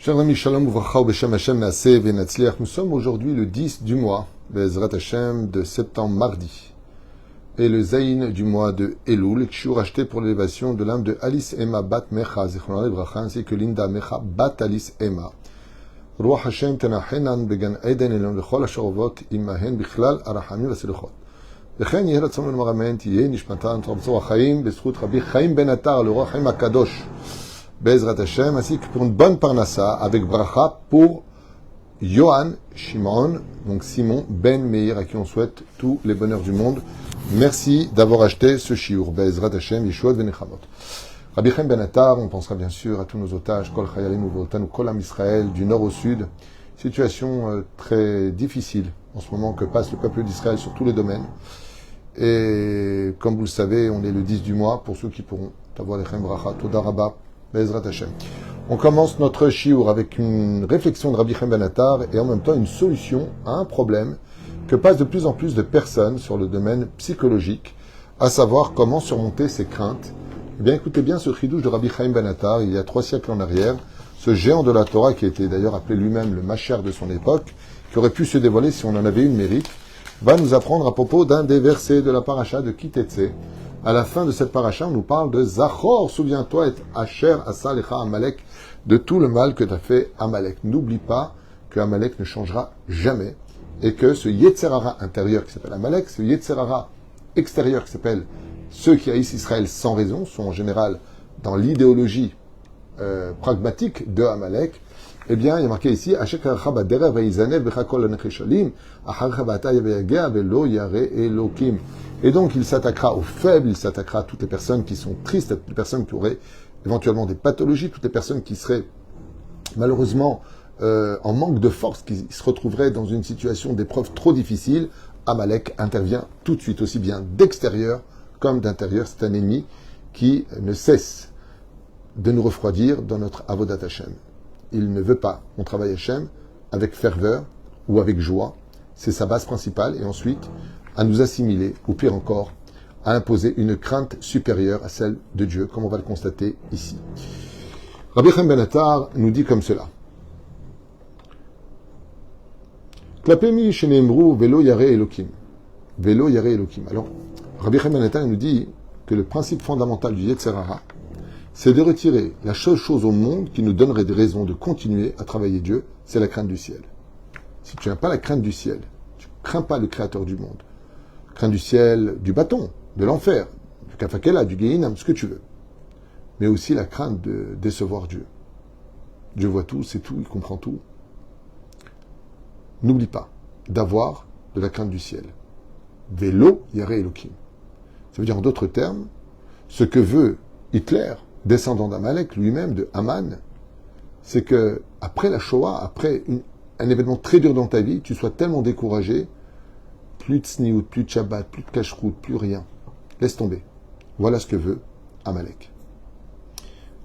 Chers amis, Shalom Uvracha Beshem Hashem Naaseh Venatzliach. Nous sommes aujourd'hui le 10 du mois, Bezrat Hashem, de septembre, mardi. Et le Zayin du mois de Elul, Kshur acheté pour l'élévation de l'âme de Alice Emma Bat Mecha, Zichron Lebracha, ainsi que Linda Mecha Bat Alice Emma. Ruach Hashem Tenachenan Began Eden Elon Lechol Asharovot Imahen Bichlal Arachamim Vaseluchot. וכן יהיה רצון ונאמן תהיה נשמתן תרבצור החיים בזכות רבי חיים בן עטר לרוח חיים הקדוש בעזרת השם, ainsi que pour une bonne parnassa avec bracha pour Yohan Shimon, donc Simon Ben Meir, à qui on souhaite tous les bonheurs du monde. Merci d'avoir acheté ce shiur Bezrat Hashem Yeshuot Venechamot. Rabbi Chaim Ben Attar, on pensera bien sûr à tous nos otages, Kol Chayalim Uvotan, Kol Am Israël, du nord au sud. Situation très difficile en ce moment que passe le peuple d'Israël sur tous les domaines. Et comme vous le savez, on est le 10 du mois, pour ceux qui pourront avoir les Chaim Bracha, Toda Rabba, Bezrat Hashem. On commence notre shiur avec une réflexion de Rabbi Chaim Ben Attar et en même temps une solution à un problème que passent de plus en plus de personnes sur le domaine psychologique, à savoir comment surmonter ces craintes. Eh bien, écoutez bien ce chidouche de Rabbi Chaim Ben Attar, il y a 3 siècles en arrière, ce géant de la Torah qui était d'ailleurs appelé lui-même le Mashiach de son époque, qui aurait pu se dévoiler si on en avait eu le mérite, va nous apprendre à propos d'un des versets de la paracha de Kitetse. À la fin de cette paracha, on nous parle de Zachor, souviens-toi, et Asher Asalecha Amalek, de tout le mal que t'as fait Amalek. N'oublie pas que Amalek ne changera jamais, et que ce Yetzerara intérieur qui s'appelle Amalek, ce Yetzerara extérieur qui s'appelle ceux qui haïssent Israël sans raison, sont en général dans l'idéologie pragmatique de Amalek. Eh bien, il y a marqué ici, et donc il s'attaquera aux faibles, il s'attaquera à toutes les personnes qui sont tristes, à toutes les personnes qui auraient éventuellement des pathologies, toutes les personnes qui seraient malheureusement en manque de force, qui se retrouveraient dans une situation d'épreuve trop difficile. Amalek intervient tout de suite, aussi bien d'extérieur comme d'intérieur. C'est un ennemi qui ne cesse de nous refroidir dans notre avodat Hashem. Il ne veut pas qu'on travaille Hashem avec ferveur ou avec joie. C'est sa base principale. Et ensuite, à nous assimiler, ou pire encore, à imposer une crainte supérieure à celle de Dieu, comme on va le constater ici. Rabbi Chaim Ben Attar nous dit comme cela. Klapemi shenemru velo yare Elokim. Velo yare Elokim. Alors, Rabbi Chaim Ben Attar nous dit que le principe fondamental du Yetzerara, c'est de retirer la seule chose au monde qui nous donnerait des raisons de continuer à travailler Dieu, c'est la crainte du ciel. Si tu n'as pas la crainte du ciel, tu ne crains pas le Créateur du monde. Crainte du ciel, du bâton, de l'enfer, du kafakela, du gehinam, ce que tu veux. Mais aussi la crainte de décevoir Dieu. Dieu voit tout, c'est tout, il comprend tout. N'oublie pas d'avoir de la crainte du ciel. Velo yare Elokim. Ça veut dire en d'autres termes, ce que veut Hitler, descendant d'Amalek, lui-même, de Haman, c'est que après la Shoah, après un événement très dur dans ta vie, tu sois tellement découragé, plus de sniout, plus de Shabbat, plus de cacheroute, plus rien. Laisse tomber. Voilà ce que veut Amalek.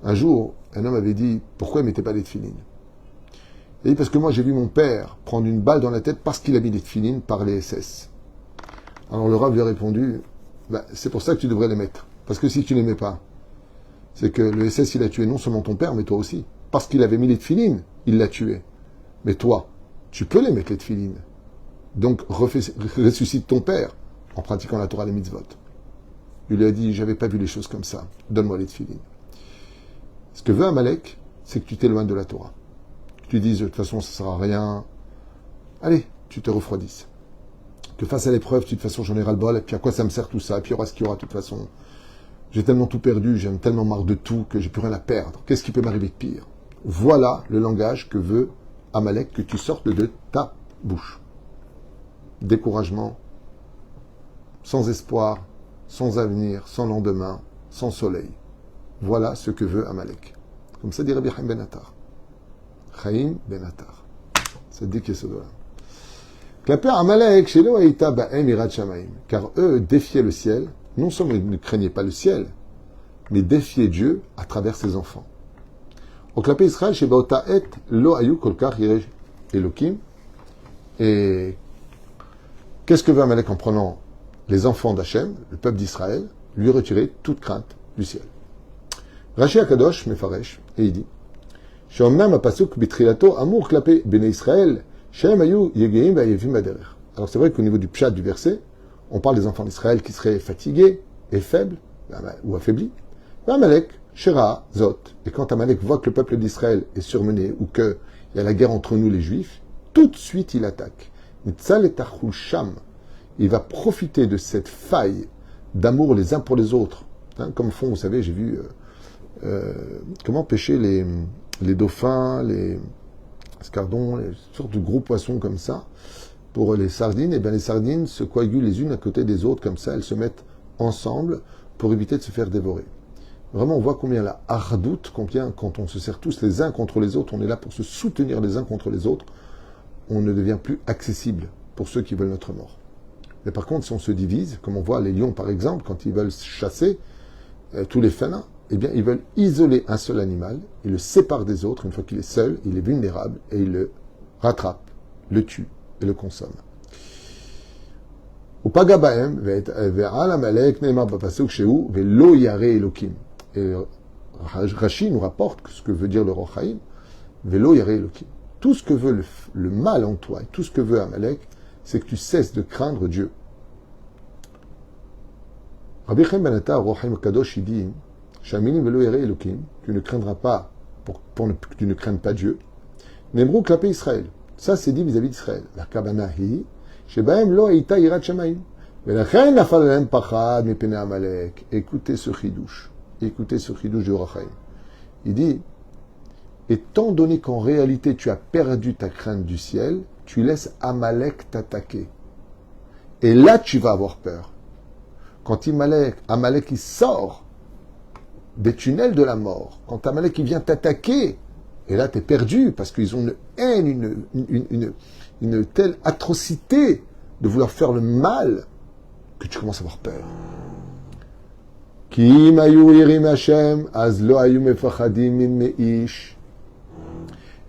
Un jour, un homme avait dit, pourquoi il ne mettait pas les tefilines? Il a dit, parce que moi j'ai vu mon père prendre une balle dans la tête parce qu'il a mis les tefilines par les SS. Alors le Rav lui a répondu, c'est pour ça que tu devrais les mettre. Parce que si tu ne les mets pas, c'est que le SS, il a tué non seulement ton père, mais toi aussi. Parce qu'il avait mis les tefilines, il l'a tué. Mais toi, tu peux les mettre, les tefilines. Donc, ressuscite ton père en pratiquant la Torah, les mitzvot. Il lui a dit, j'avais pas vu les choses comme ça. Donne-moi les tefilines. Ce que veut Amalek, c'est que tu t'éloignes de la Torah. Que tu dises, de toute façon, ça ne sert à rien. Allez, tu te refroidisses. Que face à l'épreuve, de toute façon, j'en ai ras-le-bol, et puis à quoi ça me sert tout ça, et puis il y aura ce qu'il y aura, de toute façon. J'ai tellement tout perdu, j'ai tellement marre de tout que j'ai plus rien à perdre. Qu'est-ce qui peut m'arriver de pire? Voilà le langage que veut Amalek, que tu sortes de ta bouche. Découragement, sans espoir, sans avenir, sans lendemain, sans soleil. Voilà ce que veut Amalek. Comme ça dit Rabbi Chaim Ben Attar. Chaim Ben Attar. Ça dit qu'il se doit. Clapé Amalek, chez l'eau Aïta Ba'em Irat Shamaim. Car eux défiaient le ciel. Non seulement ils ne craignaient pas le ciel, mais défiaient Dieu à travers ses enfants. Au clapé Israël, chez Baotaet, lo ayu kolkar Elokim. Et qu'est-ce que veut Amalek en prenant les enfants d'Hachem, le peuple d'Israël, lui retirer toute crainte du ciel? Rashi Akadosh Mefaresh, et il dit שאומנם הפסוק בתחילתו אמור כלפי בני ישראל, שהם היו יגעים ועייפים בדרך. Alors c'est vrai qu'au niveau du pshat du verset, on parle des enfants d'Israël qui seraient fatigués et faibles, ou affaiblis. Amalek, Shera, Zot. Et quand Amalek voit que le peuple d'Israël est surmené, ou qu'il y a la guerre entre nous les Juifs, tout de suite il attaque. Nitzal et Tachul Sham. Il va profiter de cette faille d'amour les uns pour les autres. Hein, comme font, vous savez, j'ai vu comment pêcher les dauphins, les escardons, les sortes de gros poissons comme ça. Pour les sardines, et bien les sardines se coagulent les unes à côté des autres, comme ça, elles se mettent ensemble pour éviter de se faire dévorer. Vraiment, on voit combien la hardout, combien quand on se sert tous les uns contre les autres, on est là pour se soutenir les uns contre les autres, on ne devient plus accessible pour ceux qui veulent notre mort. Mais par contre, si on se divise, comme on voit les lions par exemple, quand ils veulent chasser tous les félins, eh bien, ils veulent isoler un seul animal, ils le séparent des autres, une fois qu'il est seul, il est vulnérable, et ils le rattrapent, le tuent et le consomme. Upaga baem ve'al Amalek ne'emar b'pasuk shehu ve'lo yareh Elokim. Et Rashi nous rapporte ce que veut dire le Or HaChaim, ve'lo yareh Elokim. Tout ce que veut le mal en toi et tout ce que veut Amalek, c'est que tu cesses de craindre Dieu. Rabbi Chaim Ben Attar, Or HaChaim Kadosh, il dit Shaminim ve'lo yareh Elokim, tu ne craindras pas tu ne crains pas Dieu. Nemrou klapé Israël. Ça, c'est dit vis-à-vis d'Israël. La kabana hi, shebaem lo haïta yirat shamayim. Velachen nafal alem pachad mipene Amalek. Écoutez ce chidouche. Écoutez ce chidouche de Or HaChaim. Il dit, étant donné qu'en réalité tu as perdu ta crainte du ciel, tu laisses Amalek t'attaquer. Et là, tu vas avoir peur. Quand Amalek il sort des tunnels de la mort, quand Amalek il vient t'attaquer, et là, tu es perdu, parce qu'ils ont une haine, une telle atrocité de vouloir faire le mal, que tu commences à avoir peur. Ki mayu yirim Hashem, az lo ayu mefachadim min meish.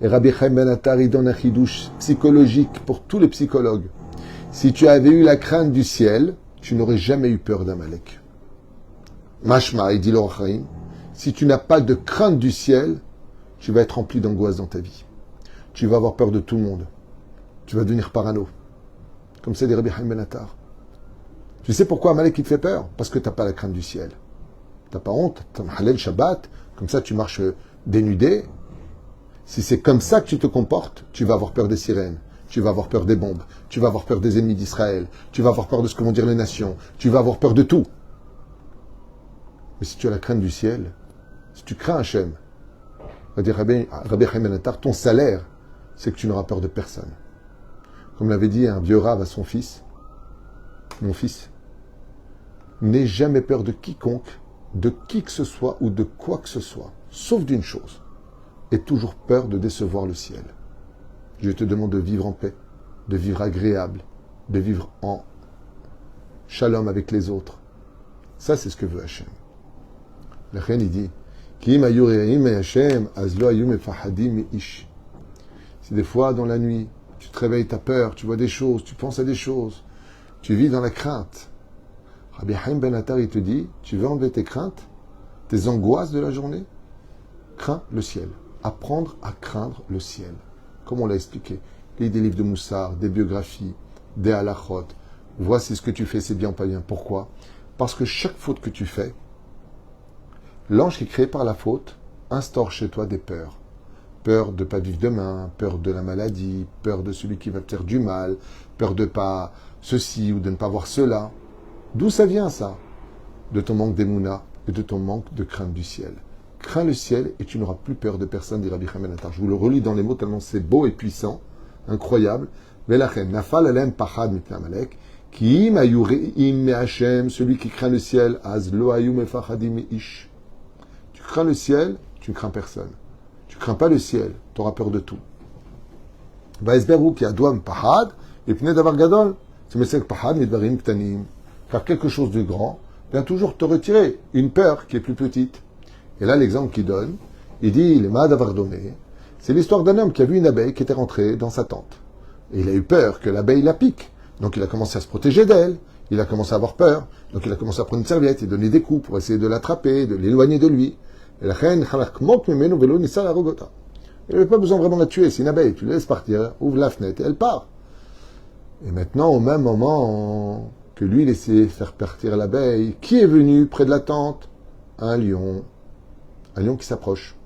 Et Rabbi Chaim Ben Attar, il donne un chidouche psychologique pour tous les psychologues. Si tu avais eu la crainte du ciel, tu n'aurais jamais eu peur d'Amalek. Mashma, il dit l'Or HaChaim, si tu n'as pas de crainte du ciel, tu vas être rempli d'angoisse dans ta vie. Tu vas avoir peur de tout le monde. Tu vas devenir parano. Comme c'est dit Rabbi Chaim Ben Attar. Tu sais pourquoi Amalek il te fait peur? Parce que tu n'as pas la crainte du ciel. Tu n'as pas honte, tu as Halel Shabbat, comme ça tu marches dénudé. Si c'est comme ça que tu te comportes, tu vas avoir peur des sirènes, tu vas avoir peur des bombes, tu vas avoir peur des ennemis d'Israël, tu vas avoir peur de ce que vont dire les nations, tu vas avoir peur de tout. Mais si tu as la crainte du ciel, si tu crains Hachem, va dire Rabbi Chaim Ben Attar, ton salaire, c'est que tu n'auras peur de personne. Comme l'avait dit un vieux rave à son fils, mon fils, n'aie jamais peur de quiconque, de qui que ce soit ou de quoi que ce soit, sauf d'une chose, aie toujours peur de décevoir le ciel. Je te demande de vivre en paix, de vivre agréable, de vivre en shalom avec les autres. Ça, c'est ce que veut Hachem. La reine, il dit, si des fois, dans la nuit, tu te réveilles, tu as peur, tu vois des choses, tu penses à des choses, tu vis dans la crainte. Rabbi Chaim Ben Attar, il te dit, tu veux enlever tes craintes, tes angoisses de la journée? Crains le ciel. Apprendre à craindre le ciel. Comme on l'a expliqué. Lis des livres de Moussar, des biographies, des halachot. Voici ce que tu fais, c'est bien ou pas bien. Pourquoi? Parce que chaque faute que tu fais, l'ange qui est créé par la faute instaure chez toi des peurs. Peur de ne pas vivre demain, peur de la maladie, peur de celui qui va te faire du mal, peur de ne pas ceci ou de ne pas voir cela. D'où ça vient ça? De ton manque d'émouna et de ton manque de crainte du ciel. Crains le ciel et tu n'auras plus peur de personne, dit Rabbi Chaim Ben Attar. Je vous le relis dans les mots tellement c'est beau et puissant, incroyable. Velachem, nafal alem pachad mitna Amalek, ki im ayureim me Hashem, celui qui craint le ciel, az lo ayu mefachadim me ish. Tu crains le ciel, tu ne crains personne. Tu ne crains pas le ciel, tu auras peur de tout. Vaesberu ki adouam pachad, et pnei davar gadol, c'est mesek pachad midvarim ktanim. Car quelque chose de grand vient toujours te retirer une peur qui est plus petite. Et là, l'exemple qu'il donne, il dit, les mad d'avoir donné, c'est l'histoire d'un homme qui a vu une abeille qui était rentrée dans sa tente. Et il a eu peur que l'abeille la pique. Donc il a commencé à se protéger d'elle, il a commencé à avoir peur, donc il a commencé à prendre une serviette et donner des coups pour essayer de l'attraper, de l'éloigner de lui. Et la reine, Il n'avait pas besoin vraiment de la tuer. C'est une abeille. Tu la laisses partir, ouvre la fenêtre et elle part. Et maintenant, au même moment que lui laissait faire partir l'abeille, qui est venu près de la tente? Un lion. Un lion qui s'approche.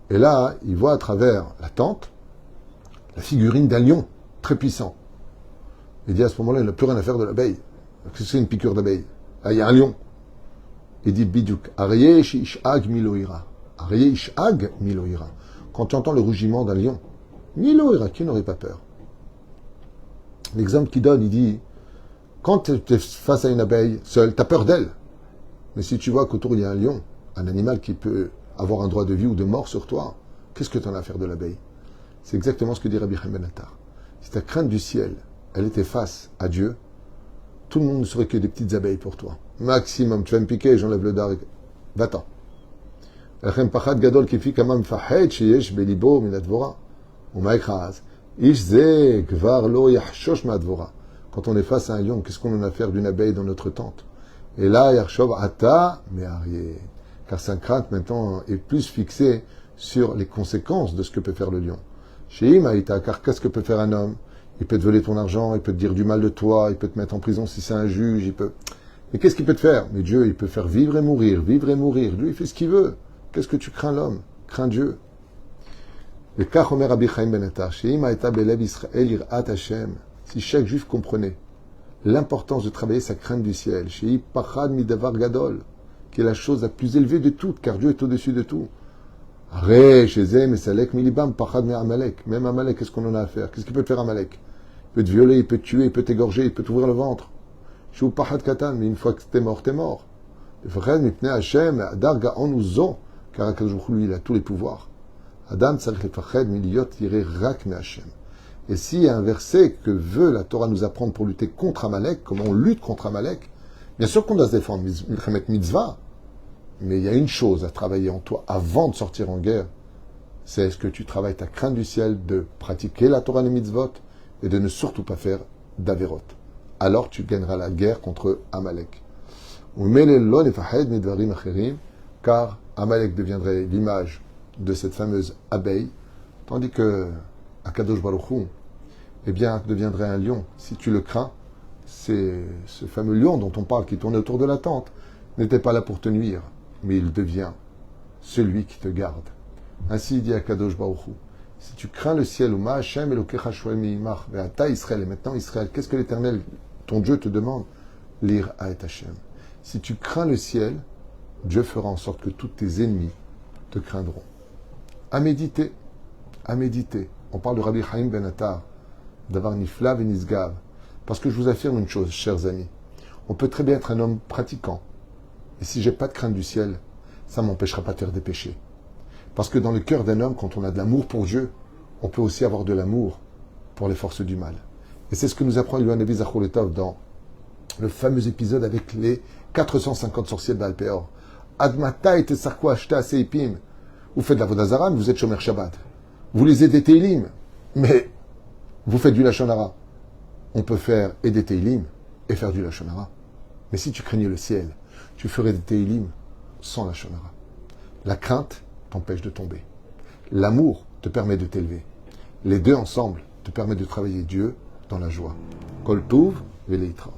Et là, il voit à travers la tente la figurine d'un lion très puissant. Il dit à ce moment-là, il n'a plus rien à faire de l'abeille. Qu'est-ce que c'est une piqûre d'abeille? Ah, il y a un lion. Il dit Biduk, Ariye ishag miloira. Ariye ishag miloira. Quand tu entends le rugiment d'un lion, miloira, qui n'aurait pas peur? L'exemple qu'il donne, il dit, quand tu es face à une abeille seule, tu as peur d'elle. Mais si tu vois qu'autour il y a un lion, un animal qui peut avoir un droit de vie ou de mort sur toi, qu'est-ce que tu en as à faire de l'abeille? C'est exactement ce que dit Rabbi Chaim Ben Attar. Si ta crainte du ciel, elle était face à Dieu, tout le monde ne serait que des petites abeilles pour toi. Maximum, tu vas me piquer, j'enlève le dard. Va-t'en. Quand on est face à un lion, qu'est-ce qu'on en a à faire d'une abeille dans notre tente? Et là, Yarshov Ata, mais Arié. Car sa crainte maintenant est plus fixée sur les conséquences de ce que peut faire le lion. Chez Imaïta, car qu'est-ce que peut faire un homme? Il peut te voler ton argent, il peut te dire du mal de toi, il peut te mettre en prison si c'est un juge, il peut... Mais qu'est-ce qu'il peut te faire? Mais Dieu, il peut faire vivre et mourir, vivre et mourir. Dieu, il fait ce qu'il veut. Qu'est-ce que tu crains l'homme? Crains Dieu. Le Kach Omer Rabbi Chaim Ben Attar, chez Imaïta Belev Israël Irat Hashem, si chaque juif comprenait l'importance de travailler sa crainte du ciel, chez Ipachad Midavar Gadol, qui est la chose la plus élevée de toutes, car Dieu est au-dessus de tout. Arrête, chez Zem et Salek Milibam, Pachad Me Amalek. Même Amalek, qu'est-ce qu'on en a à faire? Qu'est-ce qu'il peut te faire Amalek? Il peut te violer, il peut te tuer, il peut t'égorger, il peut t'ouvrir le ventre. Chez Pachad Katan, mais une fois que t'es mort, t'es mort. Le frère Mipne Hashem, Adar Gaon Uzo, car Akadosh lui, il a tous les pouvoirs. Adam Tzarich Lefached Miliot Yireh Rak Me Hashem. Et s'il y a un verset que veut la Torah nous apprendre pour lutter contre Amalek, comment on lutte contre Amalek, bien sûr qu'on doit se défendre, Milchemet Mitzvah, mais il y a une chose à travailler en toi avant de sortir en guerre, c'est est-ce que tu travailles ta crainte du ciel de pratiquer la Torah et les mitzvot et de ne surtout pas faire d'averot. Alors tu gagneras la guerre contre Amalek. Car Amalek deviendrait l'image de cette fameuse abeille, tandis que Akadosh Baruch Hu, eh bien, deviendrait un lion. Si tu le crains, c'est ce fameux lion dont on parle qui tournait autour de la tente, n'était pas là pour te nuire, mais il devient celui qui te garde. Ainsi dit Akadosh Baruch Hu, si tu crains le ciel, Uma Hashem Elokecha Shoel Meimach, Ve'ata Israël, et maintenant Israël, qu'est-ce que l'Éternel, ton Dieu, te demande? Lire Aet Hashem. Si tu crains le ciel, Dieu fera en sorte que tous tes ennemis te craindront. À méditer, à méditer. On parle de Rabbi Chaim Ben Attar, d'avoir Nifla et Nisgav. Parce que je vous affirme une chose, chers amis. On peut très bien être un homme pratiquant. Et si j'ai pas de crainte du ciel, ça ne m'empêchera pas de faire des péchés. Parce que dans le cœur d'un homme, quand on a de l'amour pour Dieu, on peut aussi avoir de l'amour pour les forces du mal. Et c'est ce que nous apprend Yohan Nevi Zachor Letov dans le fameux épisode avec les 450 sorciers de Baal Peor. Admata et Tesarko Ashta Seipim. Vous faites de la Vodazara, mais vous êtes Shomer Shabbat. Vous lisez des Teilim, mais vous faites du Lashon Hara. On peut faire et des Teilim et faire du Lashon Hara. Mais si tu craignais le ciel, tu ferais des Teilim sans Lashon Hara. La crainte t'empêche de tomber. L'amour te permet de t'élever. Les deux ensemble te permettent de travailler Dieu dans la joie. Kol Tuv Veleitrat.